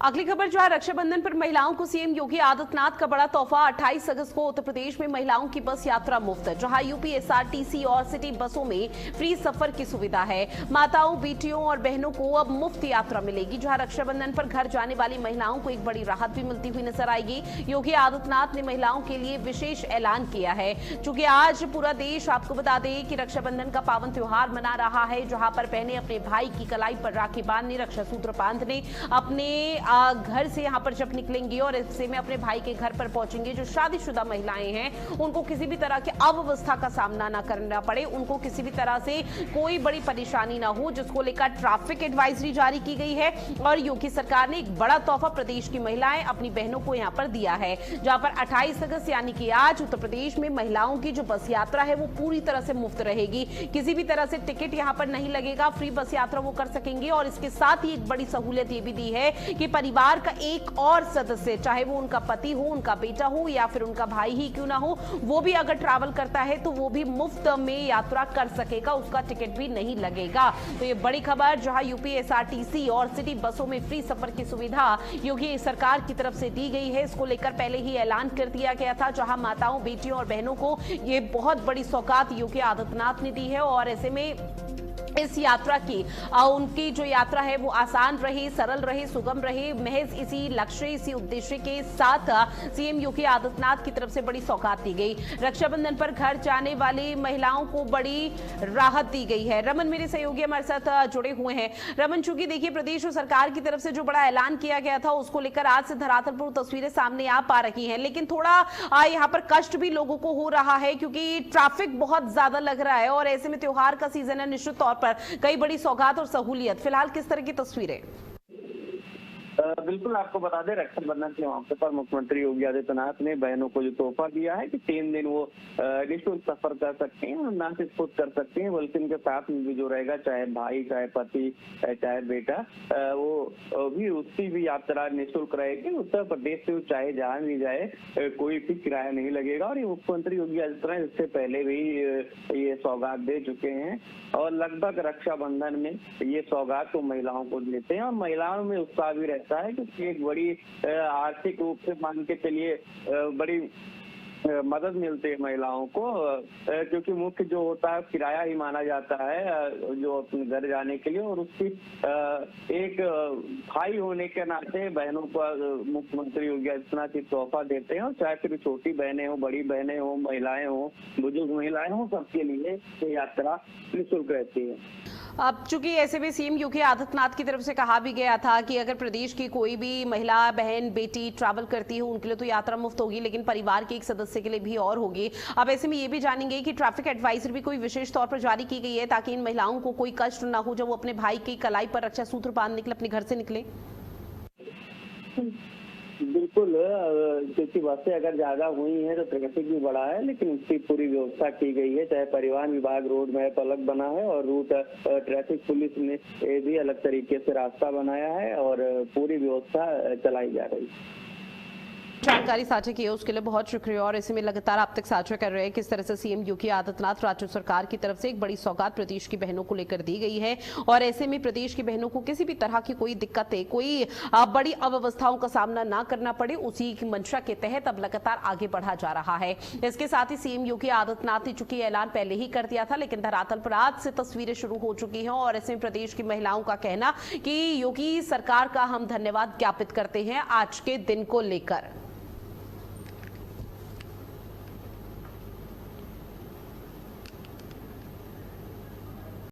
अगली खबर जो है रक्षाबंधन पर महिलाओं को सीएम योगी आदित्यनाथ का बड़ा तोहफा। 28 अगस्त को उत्तर प्रदेश में महिलाओं की बस यात्रा मुफ्त, जहां यूपी एसआरटीसी और सिटी बसों में फ्री सफर की सुविधा है। माताओं, बेटियों और बहनों को अब मुफ्त यात्रा मिलेगी, जहां रक्षाबंधन पर घर जाने वाली महिलाओं को एक बड़ी राहत भी मिलती हुई नजर आएगी। योगी आदित्यनाथ ने महिलाओं के लिए विशेष ऐलान किया है, चूंकि आज पूरा देश, आपको बता दें कि रक्षाबंधन का पावन त्योहार मना रहा है, जहां पर बहनें अपने भाई की कलाई पर राखी बांधने, रक्षा सूत्र बांधने अपने घर से यहां पर जब निकलेंगी और इससे में अपने भाई के घर पर पहुंचेंगे। जो शादीशुदा महिलाएं हैं उनको किसी भी तरह की अव्यवस्था का सामना ना करना पड़े, उनको किसी भी तरह से कोई बड़ी परेशानी ना हो, जिसको लेकर ट्रैफिक एडवाइजरी जारी की गई है। और योगी सरकार ने एक बड़ा तोहफा प्रदेश की महिलाएं अपनी बहनों को यहां पर दिया है, जहां पर 28 अगस्त यानी कि आज उत्तर प्रदेश में महिलाओं की जो बस यात्रा है वो पूरी तरह से मुफ्त रहेगी। किसी भी तरह से टिकट यहां पर नहीं लगेगा, फ्री बस यात्रा वो कर सकेंगे। और इसके साथ ही एक बड़ी सहूलियत ये भी दी है कि परिवार का एक और सदस्य, चाहे वो उनका पति हो, उनका बेटा हो या फिर उनका भाई ही क्यों ना हो, वो भी अगर ट्रैवल करता है तो वो भी मुफ्त में यात्रा कर सकेगा, उसका टिकट भी नहीं लगेगा। तो ये बड़ी खबर, जहां यूपी एसआरटीसी और सिटी बसों में फ्री सफर की सुविधा योगी सरकार की तरफ से दी गई है। इसको लेकर पहले ही ऐलान कर दिया गया था, जहां माताओं, बेटियों और बहनों को ये बहुत बड़ी सौगात योगी आदित्यनाथ ने दी है। और ऐसे में इस यात्रा की उनकी जो यात्रा है वो आसान रहे, सरल रहे, सुगम रहे। महज इसी लक्ष्य, इसी उद्देश्य के साथ सीएम योगी आदित्यनाथ की तरफ से बड़ी सौगात दी गई। रक्षाबंधन पर घर जाने वाली महिलाओं को बड़ी राहत दी गई है। रमन मेरे सहयोगी हमारे साथ जुड़े हुए हैं। रमन, चूंकि देखिए प्रदेश और सरकार की तरफ से जो बड़ा ऐलान किया गया था उसको लेकर आज से धरातल पर तस्वीरें सामने आ पा रही हैं, लेकिन थोड़ा यहाँ पर कष्ट भी लोगों को हो रहा है, क्योंकि ट्रैफिक बहुत ज्यादा लग रहा है और ऐसे में त्योहार का सीजन है, निश्चित तौर पर कई बड़ी सौगात और सहूलियत। फिलहाल किस तरह की तस्वीरें? बिल्कुल, आपको बता दें रक्षाबंधन के मौके पर मुख्यमंत्री योगी आदित्यनाथ ने बहनों को जो तोहफा दिया है कि 3 दिन वो निःशुल्क सफर कर सकते हैं और ना सिर्फ खुद कर सकते हैं बल्कि उनके साथ में भी जो रहेगा, चाहे भाई, चाहे पति, चाहे बेटा, वो भी उसकी भी यात्रा निःशुल्क रहेगी। उत्तर प्रदेश से चाहे जहाँ भी जाए कोई भी किराया नहीं लगेगा। और ये मुख्यमंत्री योगी आदित्यनाथ इससे पहले भी ये सौगात दे चुके हैं और लगभग रक्षाबंधन में ये सौगात तो महिलाओं को देते हैं और महिलाओं में उत्साह भी रहता है, क्योंकि एक बड़ी आर्थिक रूप से मान के चलिए बड़ी मदद मिलती है महिलाओं को, क्योंकि मुख्य जो होता है किराया ही माना जाता है जो अपने घर जाने के लिए। और उसकी एक भाई होने के नाते बहनों को मुख्यमंत्री योगी आदित्यनाथ तोहफा देते हैं, और चाहे फिर छोटी बहनें हो, बड़ी बहनें हो, महिलाएं हो, बुजुर्ग महिलाएं हो, सबके लिए ये यात्रा निःशुल्क रहती है। अब चूंकि ऐसे भी सीएम योगी आदित्यनाथ की तरफ से कहा भी गया था कि अगर प्रदेश की कोई भी महिला, बहन, बेटी ट्रैवल करती है उनके लिए तो यात्रा मुफ्त होगी, लेकिन परिवार के एक सदस्य के लिए भी और होगी। अब ऐसे में ये भी जानेंगे कि ट्रैफिक एडवाइजरी भी कोई विशेष तौर पर जारी की गई है ताकि इन महिलाओं को कोई कष्ट ना हो जब वो अपने भाई की कलाई पर रक्षा सूत्र बांध निकले, अपने घर से निकले। बिल्कुल, क्योंकि बसें अगर ज्यादा हुई हैं तो ट्रैफिक भी बढ़ा है, लेकिन उसकी पूरी व्यवस्था की गई है। चाहे परिवहन विभाग रोड मैप अलग बना है और रूट ट्रैफिक पुलिस ने भी अलग तरीके से रास्ता बनाया है और पूरी व्यवस्था चलाई जा रही है। जानकारी साझा की है उसके लिए बहुत शुक्रिया। और इसी में लगातार आप तक साझा कर रहे हैं किस तरह से सीएम योगी आदित्यनाथ राज्य सरकार की तरफ से एक बड़ी सौगात प्रदेश की बहनों को लेकर दी गई है और ऐसे में प्रदेश की बहनों को किसी भी तरह की कोई दिक्कतें, कोई बड़ी अव्यवस्थाओं का सामना ना करना पड़े, उसी की मंशा के तहत अब लगातार आगे बढ़ा जा रहा है। इसके साथ ही सीएम योगी आदित्यनाथ ने चूंकि ऐलान पहले ही कर दिया था, लेकिन धरातल पर आज से तस्वीरें शुरू हो चुकी हैं और ऐसे में प्रदेश की महिलाओं का कहना कि योगी सरकार का हम धन्यवाद ज्ञापित करते हैं आज के दिन को लेकर।